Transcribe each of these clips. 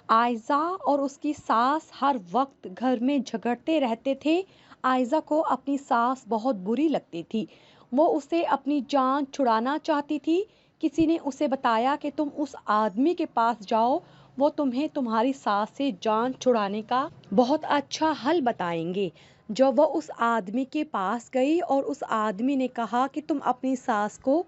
آئزہ اور اس کی ساس ہر وقت گھر میں جھگڑتے رہتے تھے۔ آئزہ کو اپنی ساس بہت بری لگتی تھی، وہ اسے اپنی جان چھڑانا چاہتی تھی۔ کسی نے اسے بتایا کہ تم اس آدمی کے پاس جاؤ، وہ تمہیں تمہاری ساس سے جان چھڑانے کا بہت اچھا حل بتائیں گے۔ جب وہ اس آدمی کے پاس گئی اور اس آدمی نے کہا کہ تم اپنی ساس کو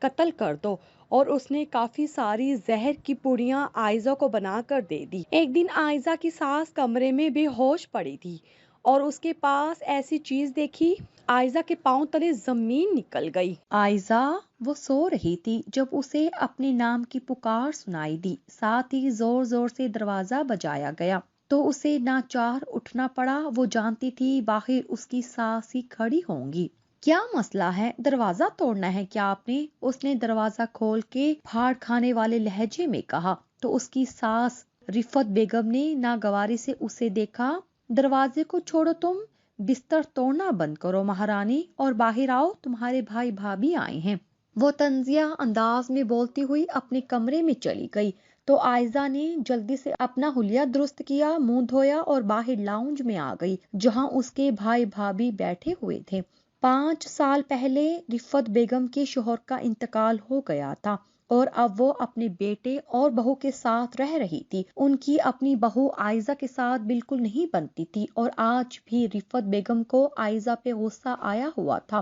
قتل کر دو، اور اس نے کافی ساری زہر کی پوڑیاں آئزہ کو بنا کر دے دی۔ ایک دن آئزہ کی ساس کمرے میں بے ہوش پڑی تھی اور اس کے پاس ایسی چیز دیکھی، آئزہ کے پاؤں تلے زمین نکل گئی۔ آئزہ وہ سو رہی تھی جب اسے اپنے نام کی پکار سنائی دی، ساتھ ہی زور زور سے دروازہ بجایا گیا تو اسے ناچار اٹھنا پڑا۔ وہ جانتی تھی باہر اس کی ساس ہی کھڑی ہوں گی۔ کیا مسئلہ ہے؟ دروازہ توڑنا ہے کیا آپ نے؟ اس نے دروازہ کھول کے پھاڑ کھانے والے لہجے میں کہا تو اس کی ساس رفت بیگم نے ناگواری سے اسے دیکھا۔ دروازے کو چھوڑو تم، بستر توڑنا بند کرو مہارانی، اور باہر آؤ، تمہارے بھائی بھابھی آئے ہیں۔ وہ طنزیہ انداز میں بولتی ہوئی اپنے کمرے میں چلی گئی تو آئزہ نے جلدی سے اپنا حلیہ درست کیا، منہ دھویا اور باہر لاؤنج میں آ گئی جہاں اس کے بھائی بھابھی بیٹھے ہوئے تھے۔ 5 سال پہلے رفت بیگم کے شوہر کا انتقال ہو گیا تھا اور اب وہ اپنے بیٹے اور بہو کے ساتھ رہ رہی تھی۔ ان کی اپنی بہو آئزہ کے ساتھ بالکل نہیں بنتی تھی اور آج بھی رفت بیگم کو آئزہ پہ غصہ آیا ہوا تھا،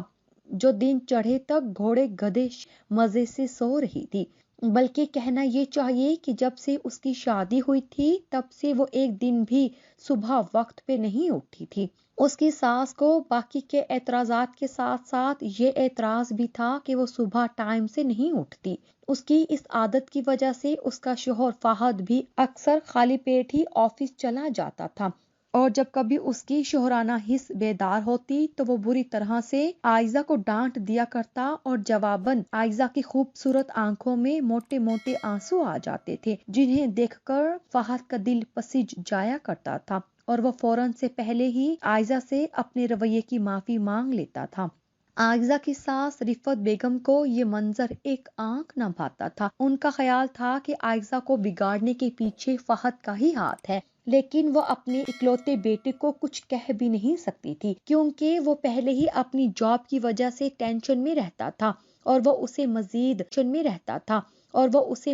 جو دن چڑھے تک گھوڑے گدھے مزے سے سو رہی تھی۔ بلکہ کہنا یہ چاہیے کہ جب سے اس کی شادی ہوئی تھی تب سے وہ ایک دن بھی صبح وقت پہ نہیں اٹھی تھی۔ اس کی ساس کو باقی کے اعتراضات کے ساتھ ساتھ یہ اعتراض بھی تھا کہ وہ صبح ٹائم سے نہیں اٹھتی۔ اس کی اس عادت کی وجہ سے اس کا شوہر فہد بھی اکثر خالی پیٹ ہی آفس چلا جاتا تھا، اور جب کبھی اس کی شوہرانہ حس بیدار ہوتی تو وہ بری طرح سے آئزہ کو ڈانٹ دیا کرتا، اور جواباً آئزہ کی خوبصورت آنکھوں میں موٹے موٹے آنسو آ جاتے تھے جنہیں دیکھ کر فہد کا دل پسج جایا کرتا تھا اور وہ فوراً سے پہلے ہی آئزہ سے اپنے رویے کی معافی مانگ لیتا تھا۔ آئزہ کی ساس رفت بیگم کو یہ منظر ایک آنکھ نہ بھاتا تھا۔ ان کا خیال تھا کہ آئزہ کو بگاڑنے کے پیچھے فہد کا ہی ہاتھ ہے، لیکن وہ اپنے اکلوتے بیٹے کو کچھ کہہ بھی نہیں سکتی تھی کیونکہ وہ پہلے ہی اپنی جاب کی وجہ سے ٹینشن میں رہتا تھا اور وہ اسے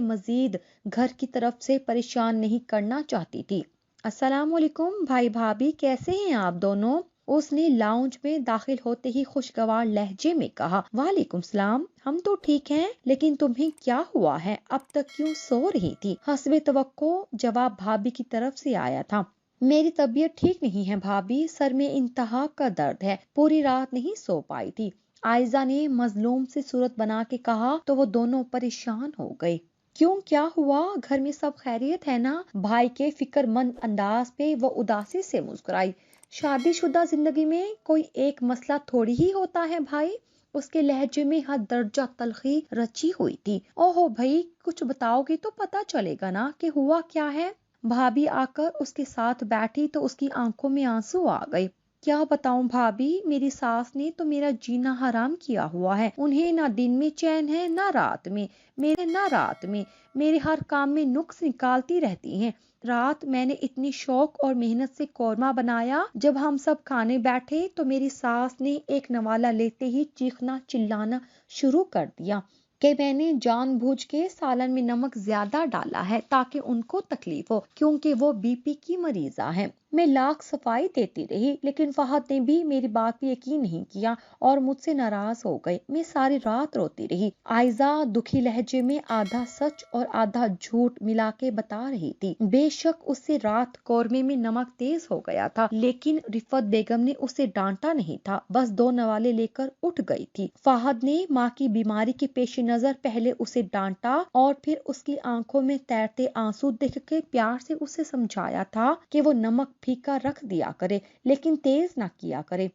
مزید گھر کی طرف سے پریشان نہیں کرنا چاہتی تھی۔ السلام علیکم بھائی بھابھی، کیسے ہیں آپ دونوں؟ اس نے لاؤنج میں داخل ہوتے ہی خوشگوار لہجے میں کہا۔ وعلیکم السلام، ہم تو ٹھیک ہیں، لیکن تمہیں کیا ہوا ہے؟ اب تک کیوں سو رہی تھی؟ حسب توقع جواب بھابھی کی طرف سے آیا تھا۔ میری طبیعت ٹھیک نہیں ہے بھابھی، سر میں انتہا کا درد ہے، پوری رات نہیں سو پائی تھی، آئزہ نے مظلوم سے صورت بنا کے کہا تو وہ دونوں پریشان ہو گئے۔ کیوں، کیا ہوا؟ گھر میں سب خیریت ہے نا؟ بھائی کے فکر مند انداز پہ وہ اداسی سے مسکرائی۔ شادی شدہ زندگی میں کوئی ایک مسئلہ تھوڑی ہی ہوتا ہے بھائی، اس کے لہجے میں حد درجہ تلخی رچی ہوئی تھی۔ اوہو بھائی، کچھ بتاؤ گے تو پتا چلے گا نا کہ ہوا کیا ہے۔ بھابھی آ کر اس کے ساتھ بیٹھی تو اس کی آنکھوں میں آنسو آ گئے۔ کیا بتاؤں بھابھی، میری ساس نے تو میرا جینا حرام کیا ہوا ہے، انہیں نہ دن میں چین ہے نہ رات میں، میرے ہر کام میں نقص نکالتی رہتی ہیں۔ رات میں نے اتنی شوق اور محنت سے قورمہ بنایا، جب ہم سب کھانے بیٹھے تو میری ساس نے ایک نوالا لیتے ہی چیخنا چلانا شروع کر دیا کہ میں نے جان بوجھ کے سالن میں نمک زیادہ ڈالا ہے تاکہ ان کو تکلیف ہو، کیونکہ وہ بی پی کی مریضہ ہیں۔ میں لاکھ صفائی دیتی رہی لیکن فہد نے بھی میری بات پہ یقین نہیں کیا اور مجھ سے ناراض ہو گئے۔ میں ساری رات روتی رہی، آئزہ دکھی لہجے میں آدھا سچ اور آدھا جھوٹ ملا کے بتا رہی تھی۔ بے شک اس سے رات قورمے میں نمک تیز ہو گیا تھا، لیکن رفت بیگم نے اسے ڈانٹا نہیں تھا، بس 2 نوالے لے کر اٹھ گئی تھی۔ فہد نے ماں کی بیماری کے پیش نظر پہلے اسے ڈانٹا اور پھر اس کی آنکھوں میں تیرتے آنسو دیکھ کے پیار سے اسے سمجھایا تھا کہ وہ نمک پھیکا رکھ دیا کرے لیکن تیز نہ کیا کرے،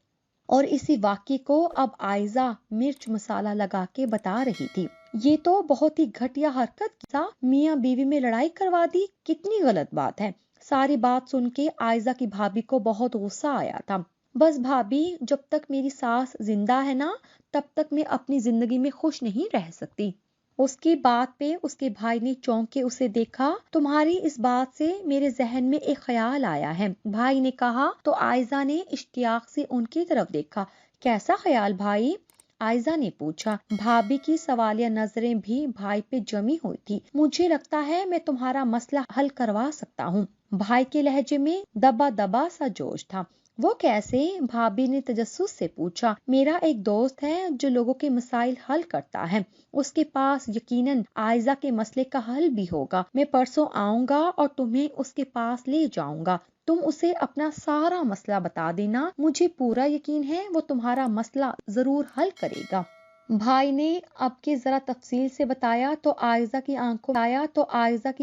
اور اسی واقعے کو اب آئزہ مرچ مسالہ لگا کے بتا رہی تھی۔ یہ تو بہت ہی گھٹیا حرکت کی، میاں بیوی میں لڑائی کروا دی، کتنی غلط بات ہے۔ ساری بات سن کے آئزہ کی بھابھی کو بہت غصہ آیا تھا۔ بس بھابھی، جب تک میری ساس زندہ ہے نا تب تک میں اپنی زندگی میں خوش نہیں رہ سکتی۔ اس کی بات پہ اس کے بھائی نے چونک کے اسے دیکھا۔ تمہاری اس بات سے میرے ذہن میں ایک خیال آیا ہے، بھائی نے کہا تو عائزہ نے اشتیاق سے ان کی طرف دیکھا۔ کیسا خیال بھائی؟ عائزہ نے پوچھا۔ بھابھی کی سوالیہ نظریں بھی بھائی پہ جمی ہوئی تھی۔ مجھے لگتا ہے میں تمہارا مسئلہ حل کروا سکتا ہوں۔ بھائی کے لہجے میں دبا دبا سا جوش تھا۔ وہ کیسے؟ بھابھی نے تجسس سے پوچھا۔ میرا ایک دوست ہے جو لوگوں کے مسائل حل کرتا ہے، اس کے پاس یقیناً عائزہ کے مسئلے کا حل بھی ہوگا۔ میں پرسوں آؤں گا اور تمہیں اس کے پاس لے جاؤں گا، تم اسے اپنا سارا مسئلہ بتا دینا، مجھے پورا یقین ہے وہ تمہارا مسئلہ ضرور حل کرے گا۔ بھائی نے اب کے ذرا تفصیل سے بتایا تو عائزہ کی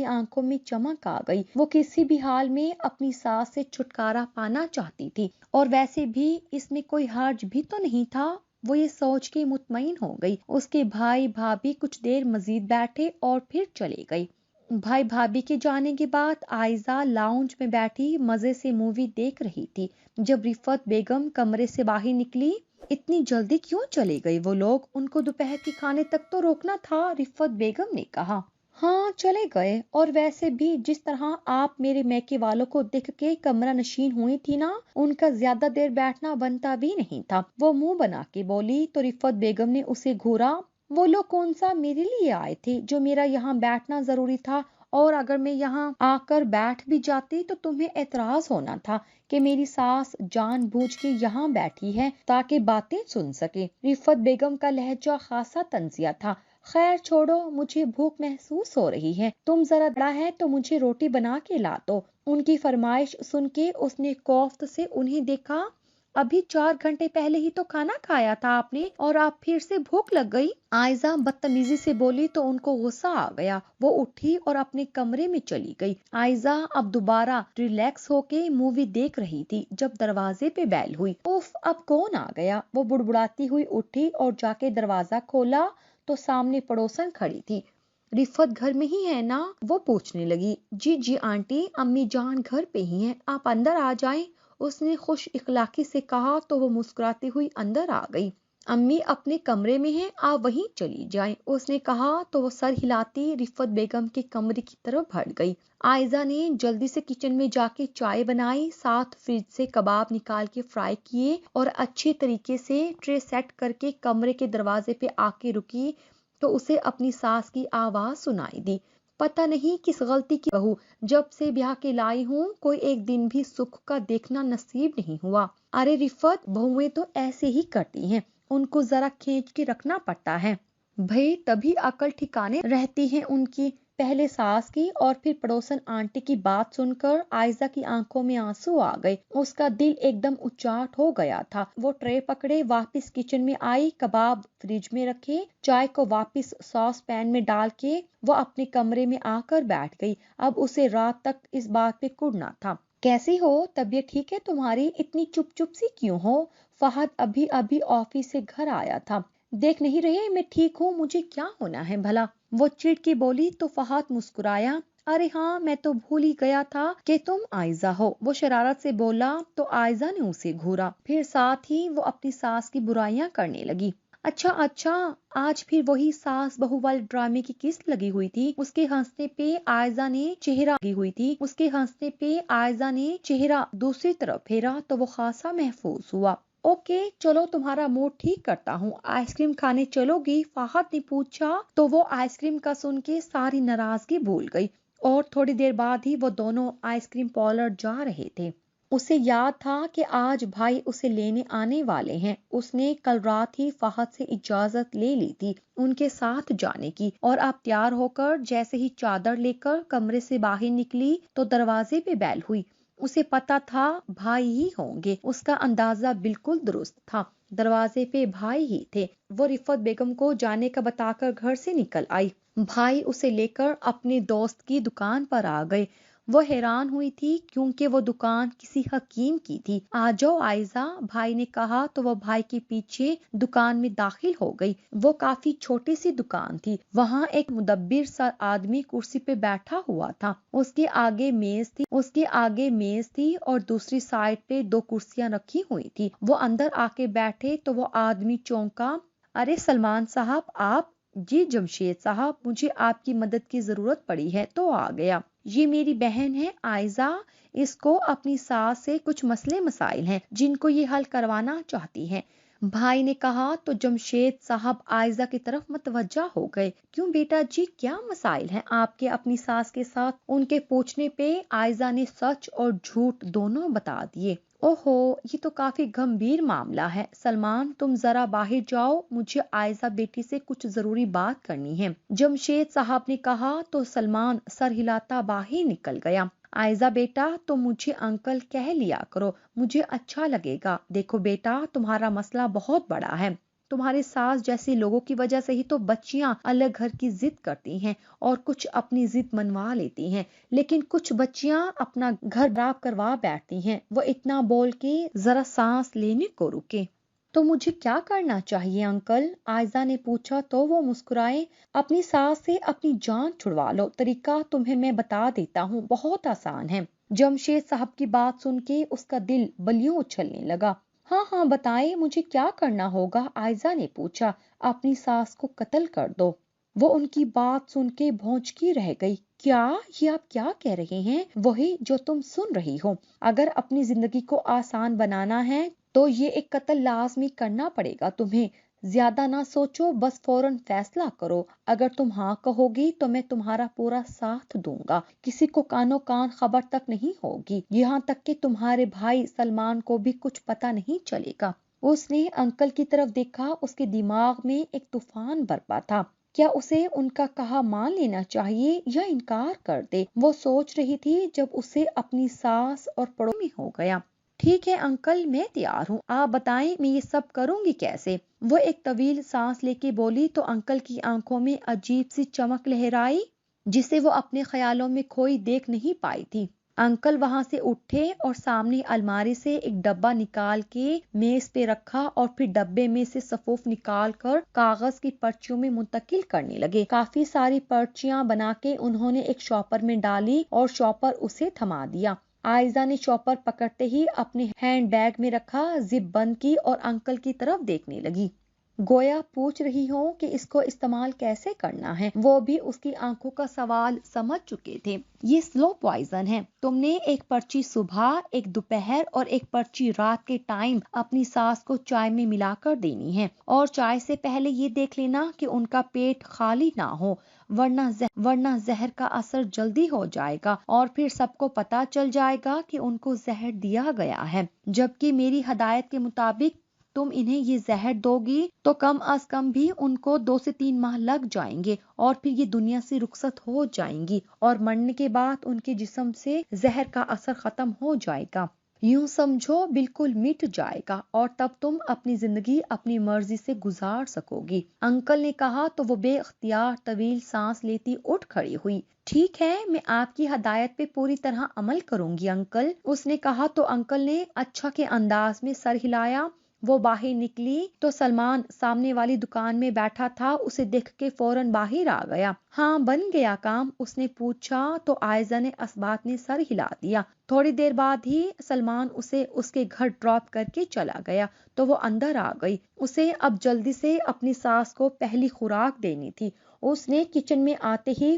آنکھوں میں چمک آ گئی۔ وہ کسی بھی حال میں اپنی ساس سے چھٹکارا پانا چاہتی تھی، اور ویسے بھی اس میں کوئی حرج بھی تو نہیں تھا۔ وہ یہ سوچ کے مطمئن ہو گئی۔ اس کے بھائی بھابھی کچھ دیر مزید بیٹھے اور پھر چلے گئے۔ بھائی بھابھی کے جانے کے بعد عائزہ لاؤنج میں بیٹھی مزے سے مووی دیکھ رہی تھی۔ جب رفعت بیگم کمرے سے باہر نکلی، اتنی جلدی کیوں چلے گئے وہ لوگ؟ ان کو دوپہر کے کھانے تک تو روکنا تھا، رفعت بیگم نے کہا۔ ہاں چلے گئے، اور ویسے بھی جس طرح آپ میرے میکے والوں کو دیکھ کے کمرہ نشین ہوئی تھی نا، ان کا زیادہ دیر بیٹھنا بنتا بھی نہیں تھا، وہ منہ بنا کے بولی تو رفعت بیگم نے اسے گھورا۔ وہ لوگ کون سا میرے لیے آئے تھے جو میرا یہاں بیٹھنا ضروری تھا؟ اور اگر میں یہاں آ کر بیٹھ بھی جاتی تو تمہیں اعتراض ہونا تھا کہ میری ساس جان بوجھ کے یہاں بیٹھی ہے تاکہ باتیں سن سکے۔ رفعت بیگم کا لہجہ خاصا طنزیہ تھا۔ خیر چھوڑو، مجھے بھوک محسوس ہو رہی ہے، تم ذرا بڑا ہے تو مجھے روٹی بنا کے لا دو۔ ان کی فرمائش سن کے اس نے کوفت سے انہیں دیکھا۔ ابھی 4 گھنٹے پہلے ہی تو کھانا کھایا تھا آپ نے، اور آپ پھر سے بھوک لگ گئی؟ عائزہ بدتمیزی سے بولی تو ان کو غصہ آ گیا۔ وہ اٹھی اور اپنے کمرے میں چلی گئی۔ عائزہ اب دوبارہ ریلیکس ہو کے مووی دیکھ رہی تھی جب دروازے پہ بیل ہوئی۔ اوف، اب کون آ گیا؟ وہ بڑبڑاتی ہوئی اٹھی اور جا کے دروازہ کھولا تو سامنے پڑوسن کھڑی تھی۔ رفعت گھر میں ہی ہے نا؟ وہ پوچھنے لگی۔ جی جی آنٹی، امی جان گھر پہ ہی ہیں، آپ اندر آ جائیں، اس نے خوش اخلاقی سے کہا تو وہ مسکراتی ہوئی اندر آ گئی۔ امی اپنے کمرے میں ہیں، آپ وہیں چلی جائیں، اس نے کہا تو وہ سر ہلاتی رفعت بیگم کے کمرے کی طرف بڑھ گئی۔ عائزہ نے جلدی سے کچن میں جا کے چائے بنائی، ساتھ فریج سے کباب نکال کے فرائی کیے اور اچھے طریقے سے ٹرے سیٹ کر کے کمرے کے دروازے پہ آ کے رکی تو اسے اپنی ساس کی آواز سنائی دی۔ پتہ نہیں کس غلطی کی بہو، جب سے بیاہ کے لائی ہوں کوئی ایک دن بھی سکھ کا دیکھنا نصیب نہیں ہوا۔ ارے رفعت، بہویں تو ایسے ہی کرتی ہیں، ان کو ذرا کھینچ کے رکھنا پڑتا ہے بھئی، تبھی عقل ٹھکانے رہتی ہے ان کی۔ پہلے ساس کی اور پھر پڑوسن آنٹی کی بات سن کر عائزہ کی آنکھوں میں آنسو آ گئے۔ اس کا دل ایک دم اچاٹ ہو گیا تھا۔ وہ ٹرے پکڑے واپس کچن میں آئی، کباب فریج میں رکھے، چائے کو واپس ساس پین میں ڈال کے وہ اپنے کمرے میں آ کر بیٹھ گئی۔ اب اسے رات تک اس بات پہ کڑنا تھا۔ کیسی ہو؟ طبیعت ٹھیک ہے تمہاری؟ اتنی چپ چپ سی کیوں ہو؟ فہد ابھی آفس سے گھر آیا تھا۔ دیکھ نہیں رہے میں ٹھیک ہوں، مجھے کیا ہونا ہے بھلا؟ وہ چڑ کے بولی تو فہد مسکرایا۔ ارے ہاں، میں تو بھول ہی گیا تھا کہ تم عائزہ ہو، وہ شرارت سے بولا تو عائزہ نے اسے گھورا، پھر ساتھ ہی وہ اپنی ساس کی برائیاں کرنے لگی۔ اچھا، آج پھر وہی ساس بہو والے ڈرامے کی قسط لگی ہوئی تھی۔ اس کے ہنسنے پہ عائزہ نے چہرہ دوسری طرف پھیرا تو وہ خاصا محفوظ ہوا۔ اوکے چلو، تمہارا موڈ ٹھیک کرتا ہوں، آئس کریم کھانے چلو گی؟ فہد نے پوچھا تو وہ آئس کریم کا سن کے ساری ناراضگی بھول گئی، اور تھوڑی دیر بعد ہی وہ دونوں آئس کریم پارلر جا رہے تھے۔ اسے یاد تھا کہ آج بھائی اسے لینے آنے والے ہیں۔ اس نے کل رات ہی فہد سے اجازت لے لی تھی ان کے ساتھ جانے کی، اور اب تیار ہو کر جیسے ہی چادر لے کر کمرے سے باہر نکلی تو دروازے پہ بیل ہوئی۔ اسے پتا تھا بھائی ہی ہوں گے، اس کا اندازہ بالکل درست تھا، دروازے پہ بھائی ہی تھے۔ وہ رفعت بیگم کو جانے کا بتا کر گھر سے نکل آئی۔ بھائی اسے لے کر اپنے دوست کی دکان پر آ گئے۔ وہ حیران ہوئی تھی کیونکہ وہ دکان کسی حکیم کی تھی۔ آ جاؤ عائزہ، بھائی نے کہا تو وہ بھائی کے پیچھے دکان میں داخل ہو گئی۔ وہ کافی چھوٹی سی دکان تھی، وہاں ایک مدبر سا آدمی کرسی پہ بیٹھا ہوا تھا، اس کے آگے میز تھی اور دوسری سائڈ پہ 2 کرسیاں رکھی ہوئی تھی۔ وہ اندر آ کے بیٹھے تو وہ آدمی چونکا۔ ارے سلمان صاحب، آپ؟ جی جمشید صاحب، مجھے آپ کی مدد کی ضرورت پڑی ہے تو آ گیا۔ یہ میری بہن ہے عائزہ، اس کو اپنی ساس سے کچھ مسئلے مسائل ہیں جن کو یہ حل کروانا چاہتی ہے۔ بھائی نے کہا تو جمشید صاحب عائزہ کی طرف متوجہ ہو گئے۔ کیوں بیٹا جی، کیا مسائل ہیں آپ کے اپنی ساس کے ساتھ؟ ان کے پوچھنے پہ عائزہ نے سچ اور جھوٹ دونوں بتا دیے۔ اوہو، یہ تو کافی گمبھیر معاملہ ہے۔ سلمان، تم ذرا باہر جاؤ، مجھے عائزہ بیٹی سے کچھ ضروری بات کرنی ہے، جمشید صاحب نے کہا تو سلمان سر ہلاتا باہر نکل گیا۔ عائزہ بیٹا، تم مجھے انکل کہہ لیا کرو، مجھے اچھا لگے گا۔ دیکھو بیٹا، تمہارا مسئلہ بہت بڑا ہے۔ تمہارے ساس جیسے لوگوں کی وجہ سے ہی تو بچیاں الگ گھر کی ضد کرتی ہیں اور کچھ اپنی ضد منوا لیتی ہیں، لیکن کچھ بچیاں اپنا گھر خراب کروا بیٹھتی ہیں۔ وہ اتنا بول کے ذرا سانس لینے کو رکے۔ تو مجھے کیا کرنا چاہیے انکل؟ عائزہ نے پوچھا تو وہ مسکرائے۔ اپنی ساس سے اپنی جان چھڑوا لو، طریقہ تمہیں میں بتا دیتا ہوں، بہت آسان ہے۔ جمشید صاحب کی بات سن کے اس کا دل بلیوں اچھلنے لگا۔ ہاں ہاں بتائیں، مجھے کیا کرنا ہوگا؟ عائزہ نے پوچھا۔ اپنی ساس کو قتل کر دو۔ وہ ان کی بات سن کے بھونچکی رہ گئی۔ کیا؟ یہ آپ کیا کہہ رہے ہیں؟ وہی جو تم سن رہی ہو۔ اگر اپنی زندگی کو آسان بنانا ہے تو یہ ایک قتل لازمی کرنا پڑے گا تمہیں۔ زیادہ نہ سوچو، بس فوراً فیصلہ کرو۔ اگر تم ہاں کہو گی تو میں تمہارا پورا ساتھ دوں گا، کسی کو کانوں کان خبر تک نہیں ہوگی، یہاں تک کہ تمہارے بھائی سلمان کو بھی کچھ پتہ نہیں چلے گا۔ اس نے انکل کی طرف دیکھا، اس کے دماغ میں ایک طوفان برپا تھا۔ کیا اسے ان کا کہا مان لینا چاہیے یا انکار کر دے؟ وہ سوچ رہی تھی جب اسے اپنی ساس اور پڑوس میں ہو گیا۔ ٹھیک ہے انکل، میں تیار ہوں، آپ بتائیں میں یہ سب کروں گی کیسے؟ وہ ایک طویل سانس لے کے بولی تو انکل کی آنکھوں میں عجیب سی چمک لہرائی جسے وہ اپنے خیالوں میں کھوئی دیکھ نہیں پائی تھی۔ انکل وہاں سے اٹھے اور سامنے الماری سے ایک ڈبہ نکال کے میز پہ رکھا اور پھر ڈبے میں سے صفوف نکال کر کاغذ کی پرچیوں میں منتقل کرنے لگے۔ کافی ساری پرچیاں بنا کے انہوں نے ایک شاپر میں ڈالی اور شاپر اسے تھما دیا۔ عائزہ نے شاپر پکڑتے ہی اپنے ہینڈ بیگ میں رکھا، زپ بند کی اور انکل کی طرف دیکھنے لگی، گویا پوچھ رہی ہوں کہ اس کو استعمال کیسے کرنا ہے۔ وہ بھی اس کی آنکھوں کا سوال سمجھ چکے تھے۔ یہ سلو پوائزن ہے، تم نے ایک پرچی صبح، ایک دوپہر اور ایک پرچی رات کے ٹائم اپنی ساس کو چائے میں ملا کر دینی ہے، اور چائے سے پہلے یہ دیکھ لینا کہ ان کا پیٹ خالی نہ ہو، ورنہ زہر کا اثر جلدی ہو جائے گا اور پھر سب کو پتہ چل جائے گا کہ ان کو زہر دیا گیا ہے، جبکہ میری ہدایت کے مطابق تم انہیں یہ زہر دو گی تو کم از کم بھی ان کو 2 سے 3 ماہ لگ جائیں گے اور پھر یہ دنیا سے رخصت ہو جائیں گی اور مرنے کے بعد ان کے جسم سے زہر کا اثر ختم ہو جائے گا، یوں سمجھو بالکل مٹ جائے گا، اور تب تم اپنی زندگی اپنی مرضی سے گزار سکو گی۔ انکل نے کہا تو وہ بے اختیار طویل سانس لیتی اٹھ کھڑی ہوئی۔ ٹھیک ہے، میں آپ کی ہدایت پہ پوری طرح عمل کروں گی انکل، اس نے کہا تو انکل نے اچھا کے انداز میں سر ہلایا۔ وہ باہر نکلی تو سلمان سامنے والی دکان میں بیٹھا تھا، اسے دیکھ کے فوراً باہر آ گیا۔ ہاں بن گیا کام؟ اس نے پوچھا تو عائزہ نے اسبات نے سر ہلا دیا۔ تھوڑی دیر بعد ہی سلمان اسے اس کے گھر ڈراپ کر کے چلا گیا تو وہ اندر آ گئی۔ اسے اب جلدی سے اپنی ساس کو پہلی خوراک دینی تھی۔ اس نے کچن میں آتے ہی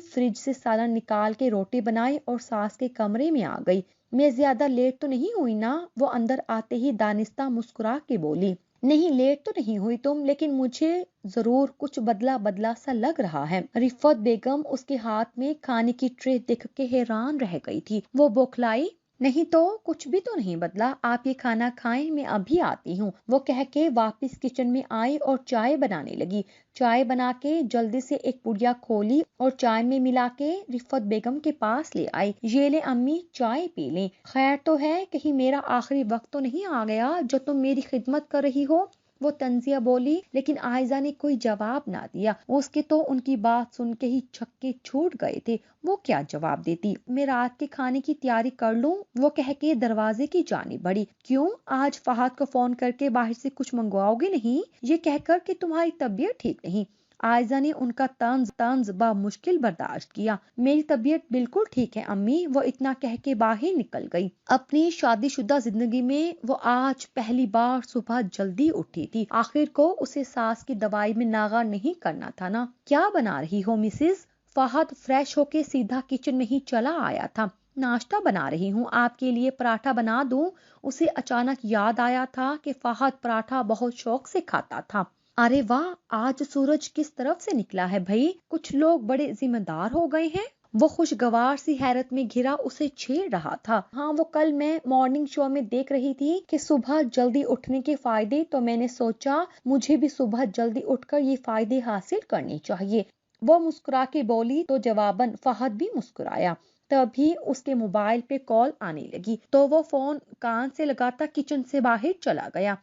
فریج سے سالن نکال کے روٹی بنائی اور ساس کے کمرے میں آ گئی۔ میں زیادہ لیٹ تو نہیں ہوئی نا؟ وہ اندر آتے ہی دانستہ مسکرا کے بولی۔ نہیں لیٹ تو نہیں ہوئی تم، لیکن مجھے ضرور کچھ بدلا سا لگ رہا ہے۔ رفعت بیگم اس کے ہاتھ میں کھانے کی ٹرے دیکھ کے حیران رہ گئی تھی۔ وہ بوکھلائی، نہیں تو کچھ بھی تو نہیں بدلا، آپ یہ کھانا کھائیں، میں ابھی آتی ہوں۔ وہ کہہ کے واپس کچن میں آئی اور چائے بنانے لگی۔ چائے بنا کے جلدی سے ایک پڑیا کھولی اور چائے میں ملا کے رفعت بیگم کے پاس لے آئی۔ یہ لے امی، چائے پی لیں۔ خیر تو ہے، کہیں میرا آخری وقت تو نہیں آ گیا جو تم میری خدمت کر رہی ہو؟ وہ طنزیہ بولی، لیکن عائزہ نے کوئی جواب نہ دیا۔ اس کے تو ان کی بات سن کے ہی چھکے چھوٹ گئے تھے، وہ کیا جواب دیتی؟ میں رات کے کھانے کی تیاری کر لوں؟ وہ کہہ کے دروازے کی جانب بڑھی۔ کیوں؟ آج فہد کو فون کر کے باہر سے کچھ منگواؤ گے نہیں؟ یہ کہہ کر کہ تمہاری طبیعت ٹھیک نہیں؟ عائزہ نے ان کا طنز بمشکل برداشت کیا۔ میری طبیعت بالکل ٹھیک ہے امی، وہ اتنا کہہ کے باہر نکل گئی۔ اپنی شادی شدہ زندگی میں وہ آج پہلی بار صبح جلدی اٹھی تھی۔ آخر کو اسے ساس کی دوائی میں ناغہ نہیں کرنا تھا نا۔ کیا بنا رہی ہو مسز؟ فہد فریش ہو کے سیدھا کچن میں ہی چلا آیا تھا۔ ناشتہ بنا رہی ہوں، آپ کے لیے پراٹھا بنا دوں؟ اسے اچانک یاد آیا تھا کہ فہد پراٹھا بہت شوق سے کھاتا تھا۔ ارے واہ، آج سورج کس طرف سے نکلا ہے بھائی؟ کچھ لوگ بڑے ذمہ دار ہو گئے ہیں۔ وہ خوشگوار سی حیرت میں گھرا اسے چھیڑ رہا تھا۔ ہاں، وہ کل میں مارننگ شو میں دیکھ رہی تھی کہ صبح جلدی اٹھنے کے فائدے، تو میں نے سوچا مجھے بھی صبح جلدی اٹھ کر یہ فائدے حاصل کرنے چاہیے۔ وہ مسکرا کے بولی تو جواباً فہد بھی مسکرایا۔ تبھی اس کے موبائل پہ کال آنے لگی تو وہ فون کان سے لگاتا کچن سے باہر چلا گیا۔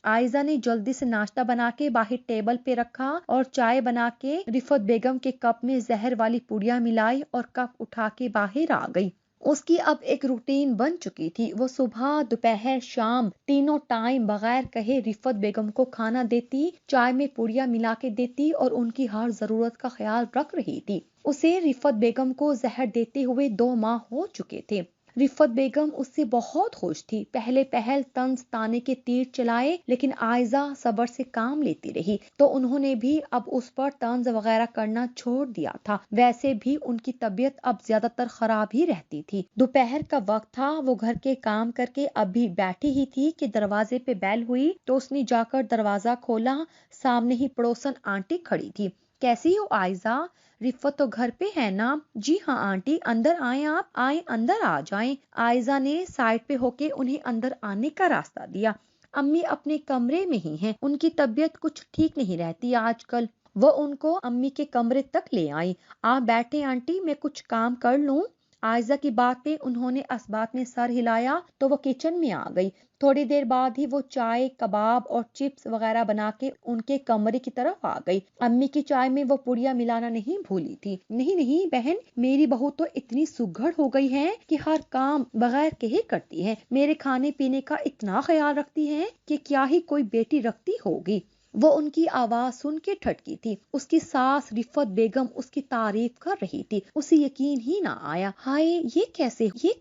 عائزہ نے جلدی سے ناشتہ بنا کے باہر ٹیبل پہ رکھا اور چائے بنا کے رفت بیگم کے کپ میں زہر والی پوڑیاں ملائی اور کپ اٹھا کے باہر آ گئی۔ اس کی اب ایک روٹین بن چکی تھی۔ وہ صبح، دوپہر، شام تینوں ٹائم بغیر کہے رفت بیگم کو کھانا دیتی، چائے میں پوڑیاں ملا کے دیتی اور ان کی ہر ضرورت کا خیال رکھ رہی تھی۔ اسے رفت بیگم کو زہر دیتے ہوئے 2 ماہ ہو چکے تھے۔ رفت بیگم اس سے بہت خوش تھی۔ پہلے پہل طنز تانے کے تیر چلائے، لیکن عائزہ صبر سے کام لیتی رہی تو انہوں نے بھی اب اس پر طنز وغیرہ کرنا چھوڑ دیا تھا۔ ویسے بھی ان کی طبیعت اب زیادہ تر خراب ہی رہتی تھی۔ دوپہر کا وقت تھا، وہ گھر کے کام کر کے ابھی بیٹھی ہی تھی کہ دروازے پہ بیل ہوئی تو اس نے جا کر دروازہ کھولا۔ سامنے ہی پڑوسن آنٹی کھڑی تھی۔ کیسی ہو عائزہ؟ رفت تو گھر پہ ہے نا؟ جی ہاں آنٹی، اندر آئیں، آپ آئیں، اندر آ جائیں۔ عائزہ نے سائڈ پہ ہو کے انہیں اندر آنے کا راستہ دیا۔ امی اپنے کمرے میں ہی ہیں، ان کی طبیعت کچھ ٹھیک نہیں رہتی آج کل۔ وہ ان کو امی کے کمرے تک لے آئی۔ آپ بیٹھے آنٹی، میں کچھ کام کر لوں؟ عائزہ کی بات پہ انہوں نے اسبات میں سر ہلایا تو وہ کچن میں آ گئی۔ تھوڑی دیر بعد ہی وہ چائے، کباب اور چپس وغیرہ بنا کے ان کے کمرے کی طرف آ گئی۔ امی کی چائے میں وہ پوڑیاں ملانا نہیں بھولی تھی۔ نہیں بہن، میری بہو تو اتنی سگڑ ہو گئی ہے کہ ہر کام بغیر کہے کرتی ہے، میرے کھانے پینے کا اتنا خیال رکھتی ہے کہ کیا ہی کوئی بیٹی رکھتی ہوگی۔ وہ ان کی آواز سن کے ٹھٹکی تھی۔ اس کی ساس رفت بیگم اس کی تعریف کر رہی تھی۔ اسے یقین ہی نہ آیا۔ ہائے، یہ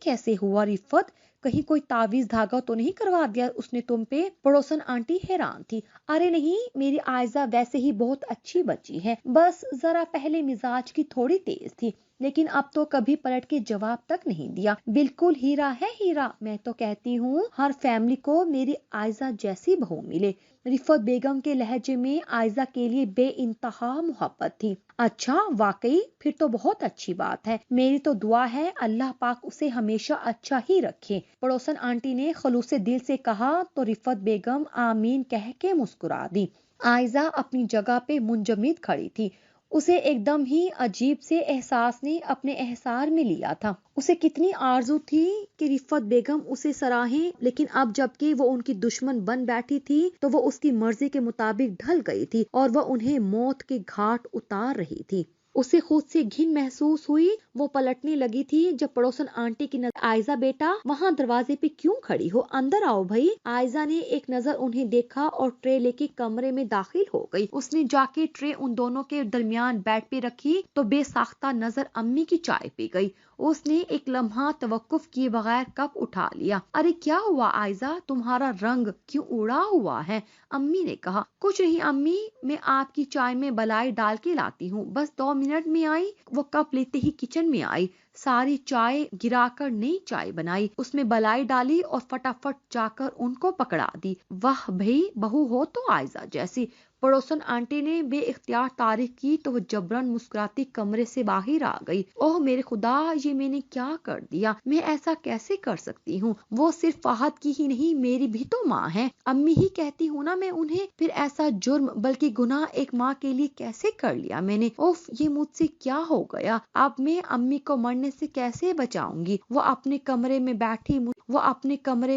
کیسے ہوا رفت؟ کہیں کوئی تعویذ دھاگا تو نہیں کروا دیا اس نے تم پہ؟ پڑوسن آنٹی حیران تھی۔ ارے نہیں، میری عائزہ ویسے ہی بہت اچھی بچی ہے، بس ذرا پہلے مزاج کی تھوڑی تیز تھی، لیکن اب تو کبھی پلٹ کے جواب تک نہیں دیا۔ بالکل ہیرا ہے ہیرا، میں تو کہتی ہوں ہر فیملی کو میری عائزہ جیسی بہو ملے۔ رفت بیگم کے لہجے میں عائزہ کے لیے بے انتہا محبت تھی۔ اچھا، واقعی؟ پھر تو بہت اچھی بات ہے۔ میری تو دعا ہے اللہ پاک اسے ہمیشہ اچھا ہی رکھے، پڑوسن آنٹی نے خلوص دل سے کہا تو رفت بیگم آمین کہہ کے مسکرا دی۔ عائزہ اپنی جگہ پہ منجمد کھڑی تھی۔ اسے ایک دم ہی عجیب سے احساس نے اپنے احسار میں لیا تھا۔ اسے کتنی آرزو تھی کہ رفت بیگم اسے سراہیں، لیکن اب جب کہ وہ ان کی دشمن بن بیٹھی تھی تو وہ اس کی مرضی کے مطابق ڈھل گئی تھی اور وہ انہیں موت کے گھاٹ اتار رہی تھی۔ اسے خود سے گھن محسوس ہوئی۔ وہ پلٹنے لگی تھی جب پڑوسن آنٹی کی نظر، عائزہ بیٹا، وہاں دروازے پہ کیوں کھڑی ہو؟ اندر آؤ بھائی۔ عائزہ نے ایک نظر انہیں دیکھا اور ٹرے لے کے کمرے میں داخل ہو گئی۔ اس نے جا کے ٹرے ان دونوں کے درمیان بیڈ پہ رکھی تو بے ساختہ نظر امی کی چائے پی گئی۔ اس نے ایک لمحہ توقف کیے بغیر کپ اٹھا لیا۔ ارے کیا ہوا عائزہ، تمہارا رنگ کیوں اڑا ہوا ہے؟ امی نے کہا۔ کچھ نہیں امی، میں آپ کی چائے میں بلائی ڈال کے لاتی ہوں، بس 2 منٹ میں آئی۔ وہ کپ لیتے ہی کچن میں آئی، ساری چائے گرا کر نئی چائے بنائی، اس میں بلائی ڈالی اور فٹافٹ جا کر ان کو پکڑا دی۔ واہ بھئی، بہو ہو تو عائزہ جیسی۔ پڑوسن آنٹی نے بے اختیار تعریف کی تو وہ جبرن مسکراتی کمرے سے باہر آ گئی۔ اوہ میرے خدا، یہ میں نے کیا کر دیا؟ میں ایسا کیسے کر سکتی ہوں؟ وہ صرف فہد کی ہی نہیں، میری بھی تو ماں ہے، امی ہی کہتی ہوں نا میں انہیں، پھر ایسا جرم بلکہ گناہ ایک ماں کے لیے کیسے کر لیا میں نے؟ اوف، یہ مجھ سے کیا ہو گیا؟ اب میں امی کو مرنے سے کیسے بچاؤں گی؟ وہ اپنے کمرے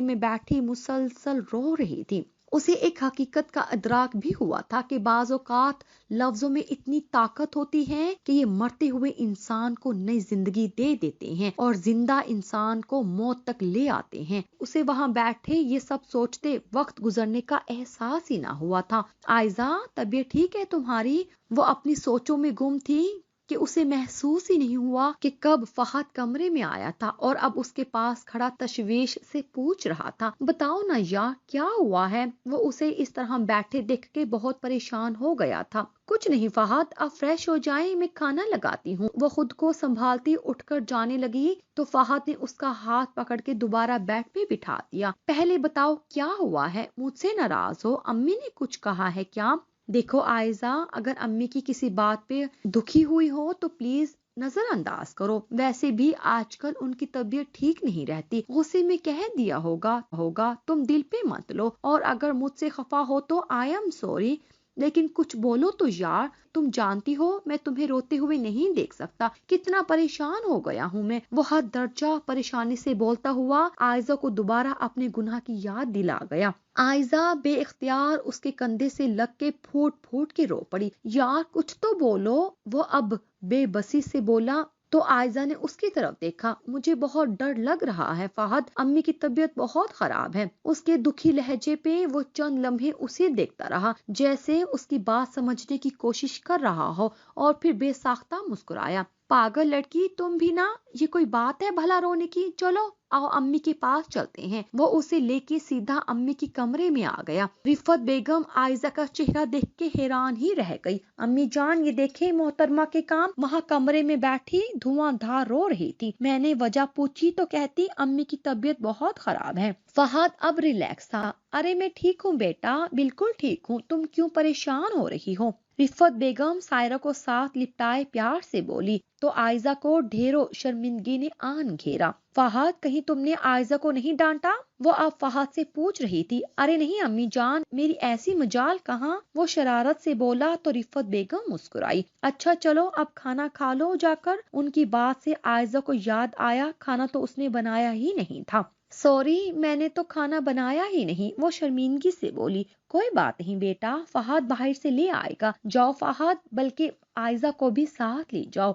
میں بیٹھی مسلسل رو رہی تھی۔ اسے ایک حقیقت کا ادراک بھی ہوا تھا کہ بعض اوقات لفظوں میں اتنی طاقت ہوتی ہے کہ یہ مرتے ہوئے انسان کو نئی زندگی دے دیتے ہیں اور زندہ انسان کو موت تک لے آتے ہیں۔ اسے وہاں بیٹھے یہ سب سوچتے وقت گزرنے کا احساس ہی نہ ہوا تھا۔ عائزہ، طبیعت ٹھیک ہے تمہاری؟ وہ اپنی سوچوں میں گم تھی کہ اسے محسوس ہی نہیں ہوا کہ کب فہد کمرے میں آیا تھا اور اب اس کے پاس کھڑا تشویش سے پوچھ رہا تھا، بتاؤ نا یار کیا ہوا ہے؟ وہ اسے اس طرح بیٹھے دیکھ کے بہت پریشان ہو گیا تھا۔ کچھ نہیں فہد، اب فریش ہو جائیں، میں کھانا لگاتی ہوں۔ وہ خود کو سنبھالتی اٹھ کر جانے لگی تو فہد نے اس کا ہاتھ پکڑ کے دوبارہ بیڈ پہ بٹھا دیا۔ پہلے بتاؤ کیا ہوا ہے؟ مجھ سے ناراض ہو؟ امی نے کچھ کہا ہے کیا؟ دیکھو عائزہ، اگر امی کی کسی بات پہ دکھی ہوئی ہو تو پلیز نظر انداز کرو۔ ویسے بھی آج کل ان کی طبیعت ٹھیک نہیں رہتی، غصے میں کہہ دیا ہوگا تم دل پہ مت لو، اور اگر مجھ سے خفا ہو تو آئی ایم سوری، لیکن کچھ بولو تو یار، تم جانتی ہو میں تمہیں روتے ہوئے نہیں دیکھ سکتا، کتنا پریشان ہو گیا ہوں میں۔ وہ حد درجہ پریشانی سے بولتا ہوا عائزہ کو دوبارہ اپنے گناہ کی یاد دلا گیا۔ عائزہ بے اختیار اس کے کندھے سے لگ کے پھوٹ پھوٹ کے رو پڑی۔ یار کچھ تو بولو، وہ اب بے بسی سے بولا تو عائزہ نے اس کی طرف دیکھا۔ مجھے بہت ڈر لگ رہا ہے فہد، امی کی طبیعت بہت خراب ہے۔ اس کے دکھی لہجے پہ وہ چند لمحے اسے دیکھتا رہا جیسے اس کی بات سمجھنے کی کوشش کر رہا ہو، اور پھر بے ساختہ مسکرایا۔ پاگل لڑکی، تم بھی نا، یہ کوئی بات ہے بھلا رونے کی؟ چلو آؤ امی کے پاس چلتے ہیں۔ وہ اسے لے کے سیدھا امی کی کمرے میں آ گیا۔ رفت بیگم عائزہ کا چہرہ دیکھ کے حیران ہی رہ گئی۔ امی جان، یہ دیکھیں محترمہ کے کام، وہاں کمرے میں بیٹھی دھواں دھار رو رہی تھی۔ میں نے وجہ پوچھی تو کہتی امی کی طبیعت بہت خراب ہے۔ فہد اب ریلیکس تھا۔ ارے میں ٹھیک ہوں بیٹا، بالکل ٹھیک ہوں، تم کیوں پریشان ہو رہی ہو؟ رفت بیگم سائرہ کو ساتھ لپٹائے پیار سے بولی تو عائزہ کو ڈھیروں شرمندگی نے آن گھیرا۔ فہد، کہیں تم نے عائزہ کو نہیں ڈانٹا؟ وہ اب فہد سے پوچھ رہی تھی۔ ارے نہیں امی جان، میری ایسی مجال کہاں، وہ شرارت سے بولا تو رفت بیگم مسکرائی۔ اچھا چلو اب کھانا کھا لو جا کر۔ ان کی بات سے عائزہ کو یاد آیا کھانا تو اس نے بنایا ہی نہیں تھا۔ سوری، میں نے تو کھانا بنایا ہی نہیں، وہ شرمندگی سے بولی۔ کوئی بات نہیں بیٹا، فہد باہر سے لے آئے گا، جاؤ فہد، بلکہ عائزہ کو بھی ساتھ لے جاؤ،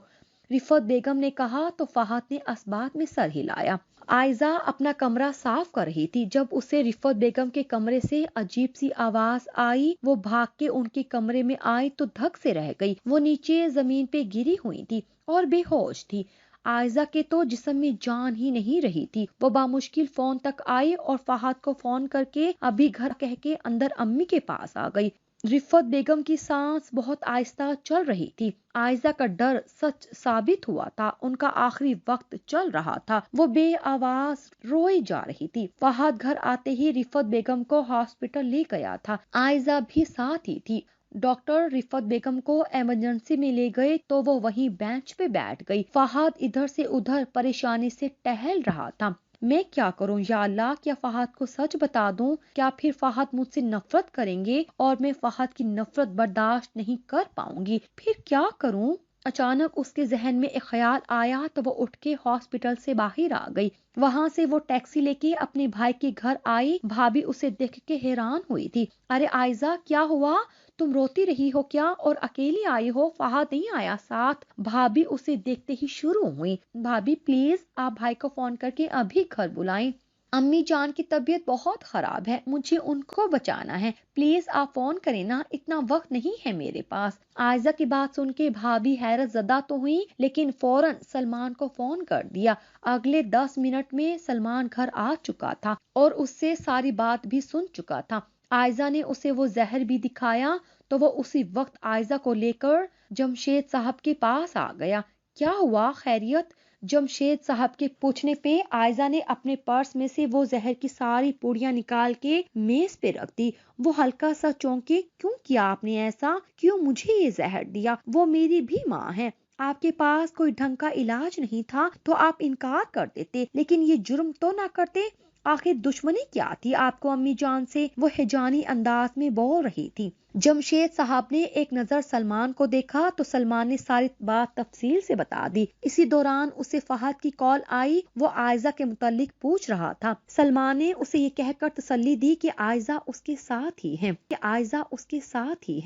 رفت بیگم نے کہا تو فہد نے اسبات میں سر ہلایا۔ عائزہ اپنا کمرہ صاف کر رہی تھی جب اسے رفت بیگم کے کمرے سے عجیب سی آواز آئی۔ وہ بھاگ کے ان کے کمرے میں آئی تو دھک سے رہ گئی۔ وہ نیچے زمین پہ گری ہوئی تھی اور بے ہوش تھی۔ عائزہ کے تو جسم میں جان ہی نہیں رہی تھی۔ وہ بامشکل فون تک آئی اور فہد کو فون کر کے ابھی گھر کہہ کے اندر امی کے پاس آ گئی۔ رفت بیگم کی سانس بہت آہستہ چل رہی تھی۔ عائزہ کا ڈر سچ ثابت ہوا تھا، ان کا آخری وقت چل رہا تھا۔ وہ بے آواز روئی جا رہی تھی۔ فہد گھر آتے ہی رفت بیگم کو ہاسپٹل لے گیا تھا، عائزہ بھی ساتھ ہی تھی۔ ڈاکٹر رفت بیگم کو ایمرجنسی میں لے گئے تو وہ وہیں بینچ پہ بیٹھ گئی۔ فہد ادھر سے ادھر پریشانی سے ٹہل رہا تھا۔ میں کیا کروں یا اللہ، کیا فہد کو سچ بتا دوں؟ کیا پھر فہد مجھ سے نفرت کریں گے اور میں فہد کی نفرت برداشت نہیں کر پاؤں گی؟ پھر کیا کروں؟ اچانک اس کے ذہن میں ایک خیال آیا تو وہ اٹھ کے ہاسپٹل سے باہر آ گئی۔ وہاں سے وہ ٹیکسی لے کے اپنے بھائی کے گھر آئی۔ بھابھی اسے دیکھ کے حیران ہوئی تھی۔ ارے عائزہ، کیا ہوا؟ تم روتی رہی ہو کیا اور اکیلی آئی ہو؟ فہد نہیں آیا ساتھ؟ بھابھی اسے دیکھتے ہی شروع ہوئی۔ بھابھی پلیز آپ بھائی کو فون کر کے ابھی گھر بلائیں، امی جان کی طبیعت بہت خراب ہے، مجھے ان کو بچانا ہے، پلیز آپ فون کریں نا، اتنا وقت نہیں ہے میرے پاس۔ عائزہ کی بات سن کے بھابھی حیرت زدہ تو ہوئی لیکن فوراً سلمان کو فون کر دیا۔ اگلے 10 منٹ میں سلمان گھر آ چکا تھا اور اس سے ساری بات بھی سن چکا تھا۔ عائزہ نے اسے وہ زہر بھی دکھایا تو وہ اسی وقت عائزہ کو لے کر جمشید صاحب کے پاس آ گیا۔ کیا ہوا، خیریت؟ جمشید صاحب کے پوچھنے پہ عائزہ نے اپنے پرس میں سے وہ زہر کی ساری پوڑیاں نکال کے میز پہ رکھ دی۔ وہ ہلکا سا چونکے، کیوں کیا آپ نے ایسا؟ کیوں مجھے یہ زہر دیا؟ وہ میری بھی ماں ہے، آپ کے پاس کوئی ڈھنگ کا علاج نہیں تھا تو آپ انکار کر دیتے، لیکن یہ جرم تو نہ کرتے۔ آخر دشمنی کیا تھی آپ کو امی جان سے؟ وہ ہجانی انداز میں بول رہی تھی۔ جمشید صاحب نے ایک نظر سلمان کو دیکھا تو سلمان نے ساری بات تفصیل سے بتا دی۔ اسی دوران اسے فہد کی کال آئی، وہ عائزہ کے متعلق پوچھ رہا تھا۔ سلمان نے اسے یہ کہہ کر تسلی دی کہ عائزہ اس کے ساتھ ہی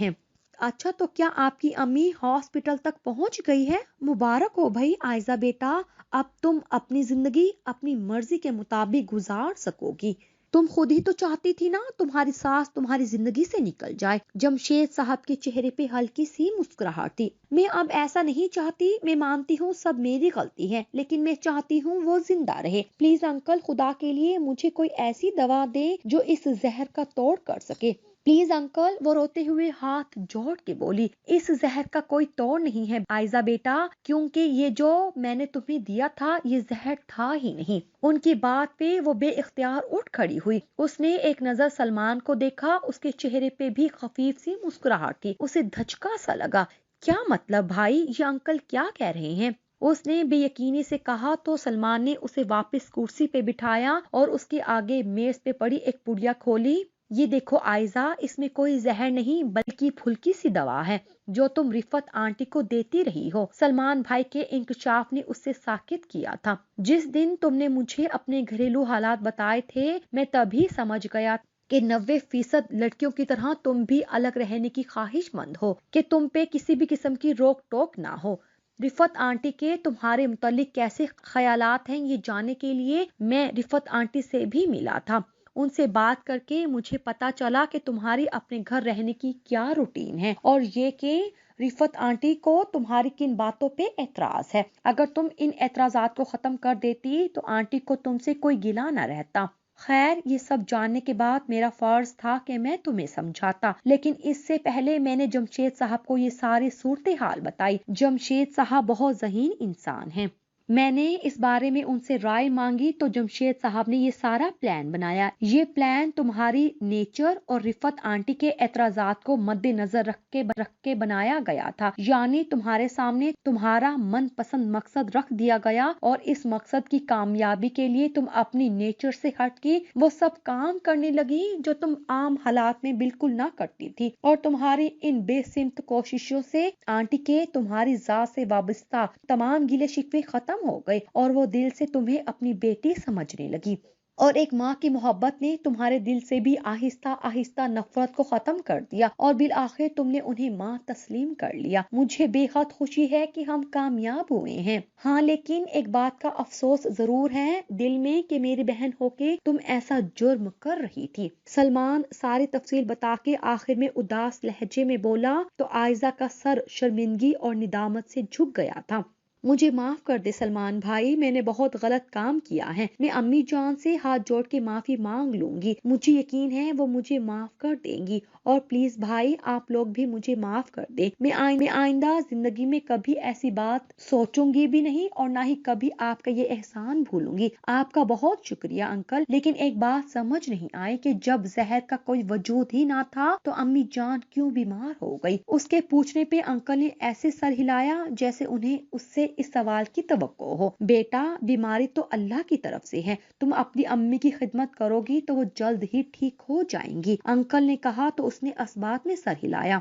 ہیں۔ اچھا، تو کیا آپ کی امی ہاسپٹل تک پہنچ گئی ہے؟ مبارک ہو بھائی عائزہ بیٹا، اب تم اپنی زندگی اپنی مرضی کے مطابق گزار سکو گی۔ تم خود ہی تو چاہتی تھی نا تمہاری ساس تمہاری زندگی سے نکل جائے۔ جمشید صاحب کے چہرے پہ ہلکی سی مسکراہٹ تھی۔ میں اب ایسا نہیں چاہتی، میں مانتی ہوں سب میری غلطی ہے، لیکن میں چاہتی ہوں وہ زندہ رہے۔ پلیز انکل، خدا کے لیے مجھے کوئی ایسی دوا دے جو اس زہر کا توڑ کر سکے۔ پلیز انکل، وہ روتے ہوئے ہاتھ جوڑ کے بولی، اس زہر کا کوئی توڑ نہیں ہے عائزہ بیٹا، کیونکہ یہ جو میں نے تمہیں دیا تھا یہ زہر تھا ہی نہیں۔ ان کی بات پہ وہ بے اختیار اٹھ کھڑی ہوئی۔ اس نے ایک نظر سلمان کو دیکھا، اس کے چہرے پہ بھی خفیف سی مسکراہٹ تھی۔ اسے دھچکا سا لگا، کیا مطلب بھائی، یہ انکل کیا کہہ رہے ہیں؟ اس نے بے یقینی سے کہا تو سلمان نے اسے واپس کرسی پہ بٹھایا اور اس کے آگے میز پہ پڑی ایک پڑیا کھولی۔ یہ دیکھو عائزہ، اس میں کوئی زہر نہیں بلکہ پھلکی سی دوا ہے جو تم رفت آنٹی کو دیتی رہی ہو۔ سلمان بھائی کے انکشاف نے اس سے ساکت کیا تھا۔ جس دن تم نے مجھے اپنے گھریلو حالات بتائے تھے میں تبھی سمجھ گیا کہ 90% لڑکیوں کی طرح تم بھی الگ رہنے کی خواہش مند ہو، کہ تم پہ کسی بھی قسم کی روک ٹوک نہ ہو۔ رفت آنٹی کے تمہارے متعلق کیسے خیالات ہیں یہ جاننے کے لیے میں رفت آنٹی سے بھی ملا تھا۔ ان سے بات کر کے مجھے پتا چلا کہ تمہاری اپنے گھر رہنے کی کیا روٹین ہے، اور یہ کہ رفت آنٹی کو تمہاری کن باتوں پہ اعتراض ہے۔ اگر تم ان اعتراضات کو ختم کر دیتی تو آنٹی کو تم سے کوئی گلہ نہ رہتا۔ خیر، یہ سب جاننے کے بعد میرا فرض تھا کہ میں تمہیں سمجھاتا، لیکن اس سے پہلے میں نے جمشید صاحب کو یہ ساری صورتحال بتائی۔ جمشید صاحب بہت ذہین انسان ہیں۔ میں نے اس بارے میں ان سے رائے مانگی تو جمشید صاحب نے یہ سارا پلان بنایا۔ یہ پلان تمہاری نیچر اور رفت آنٹی کے اعتراضات کو مد نظر رکھ کے بنایا گیا تھا، یعنی تمہارے سامنے تمہارا من پسند مقصد رکھ دیا گیا اور اس مقصد کی کامیابی کے لیے تم اپنی نیچر سے ہٹ کے وہ سب کام کرنے لگی جو تم عام حالات میں بالکل نہ کرتی تھی، اور تمہاری ان بے سمت کوششوں سے آنٹی کے تمہاری ذات سے وابستہ تمام گلے شکوے ختم ہو گئے اور وہ دل سے تمہیں اپنی بیٹی سمجھنے لگی، اور ایک ماں کی محبت نے تمہارے دل سے بھی آہستہ آہستہ نفرت کو ختم کر دیا اور بالآخر تم نے انہیں ماں تسلیم کر لیا۔ مجھے بے حد خوشی ہے کہ ہم کامیاب ہوئے ہیں، ہاں لیکن ایک بات کا افسوس ضرور ہے دل میں کہ میری بہن ہو کے تم ایسا جرم کر رہی تھی۔ سلمان ساری تفصیل بتا کے آخر میں اداس لہجے میں بولا تو عائزہ کا سر شرمندگی اور ندامت سے جھک گیا تھا۔ مجھے معاف کر دے سلمان بھائی، میں نے بہت غلط کام کیا ہے، میں امی جان سے ہاتھ جوڑ کے معافی مانگ لوں گی، مجھے یقین ہے وہ مجھے معاف کر دیں گی، اور پلیز بھائی آپ لوگ بھی مجھے معاف کر دیں۔ میں آئندہ زندگی میں کبھی ایسی بات سوچوں گی بھی نہیں اور نہ ہی کبھی آپ کا یہ احسان بھولوں گی۔ آپ کا بہت شکریہ انکل، لیکن ایک بات سمجھ نہیں آئی کہ جب زہر کا کوئی وجود ہی نہ تھا تو امی جان کیوں بیمار ہو گئی؟ اس کے پوچھنے پہ انکل نے ایسے سر ہلایا جیسے انہیں اس سے اس سوال کی توقع ہو۔ بیٹا، بیماری تو اللہ کی طرف سے ہے، تم اپنی امی کی خدمت کرو گی تو وہ جلد ہی ٹھیک ہو جائیں گی، انکل نے کہا تو اس نے اسبات میں سر ہلایا۔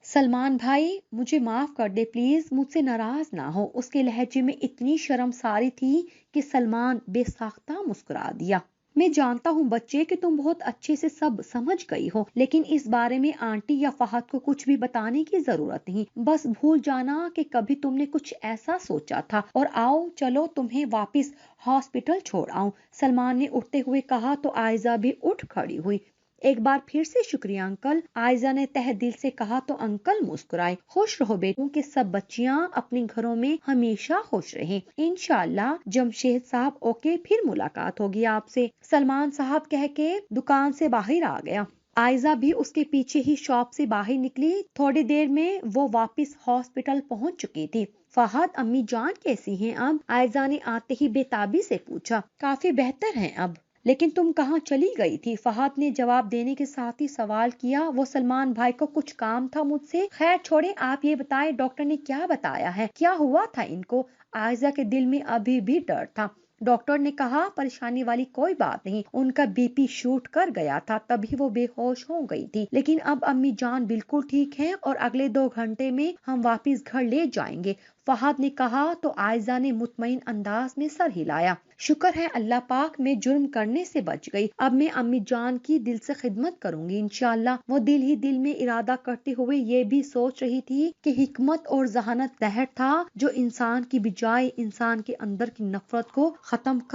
سلمان بھائی مجھے معاف کر دے پلیز، مجھ سے ناراض نہ ہو۔ اس کے لہجے میں اتنی شرم ساری تھی کہ سلمان بے ساختہ مسکرا دیا۔ میں جانتا ہوں بچے کہ تم بہت اچھے سے سب سمجھ گئی ہو، لیکن اس بارے میں آنٹی یا فہد کو کچھ بھی بتانے کی ضرورت نہیں، بس بھول جانا کہ کبھی تم نے کچھ ایسا سوچا تھا، اور آؤ چلو تمہیں واپس ہاسپٹل چھوڑ آؤں۔ سلمان نے اٹھتے ہوئے کہا تو عائزہ بھی اٹھ کھڑی ہوئی۔ ایک بار پھر سے شکریہ انکل، عائزہ نے تہ دل سے کہا تو انکل مسکرائے۔ خوش رہو بیٹوں کہ سب بچیاں اپنے گھروں میں ہمیشہ خوش رہیں، انشاءاللہ۔ جمشید صاحب اوکے، پھر ملاقات ہوگی آپ سے، سلمان صاحب کہہ کے دکان سے باہر آ گیا۔ عائزہ بھی اس کے پیچھے ہی شاپ سے باہر نکلی۔ تھوڑی دیر میں وہ واپس ہاسپٹل پہنچ چکی تھی۔ فہد، امی جان کیسی ہیں اب؟ عائزہ نے آتے ہی بے تابی سے پوچھا۔ کافی بہتر ہیں اب، لیکن تم کہاں چلی گئی تھی؟ فہد نے جواب دینے کے ساتھ ہی سوال کیا۔ وہ سلمان بھائی کو کچھ کام تھا مجھ سے۔ خیر چھوڑیں، آپ یہ بتائیں ڈاکٹر نے کیا بتایا ہے، کیا ہوا تھا ان کو؟ عائزہ کے دل میں ابھی بھی ڈر تھا، ڈاکٹر نے کہا پریشانی والی کوئی بات نہیں، ان کا بی پی شوٹ کر گیا تھا تبھی وہ بے ہوش ہو گئی تھی، لیکن اب امی جان بالکل ٹھیک ہیں اور اگلے 2 گھنٹے میں ہم واپس گھر لے جائیں گے، فہد نے کہا تو عائزہ نے مطمئن انداز میں سر ہلایا۔ شکر ہے اللہ پاک میں جرم کرنے سے بچ گئی، اب میں امی جان کی دل سے خدمت کروں گی انشاءاللہ۔ وہ دل ہی دل میں ارادہ کرتے ہوئے یہ بھی سوچ رہی تھی کہ حکمت اور ذہانت زہر تھا جو انسان کی بجائے انسان کے اندر کی نفرت کو ختم کر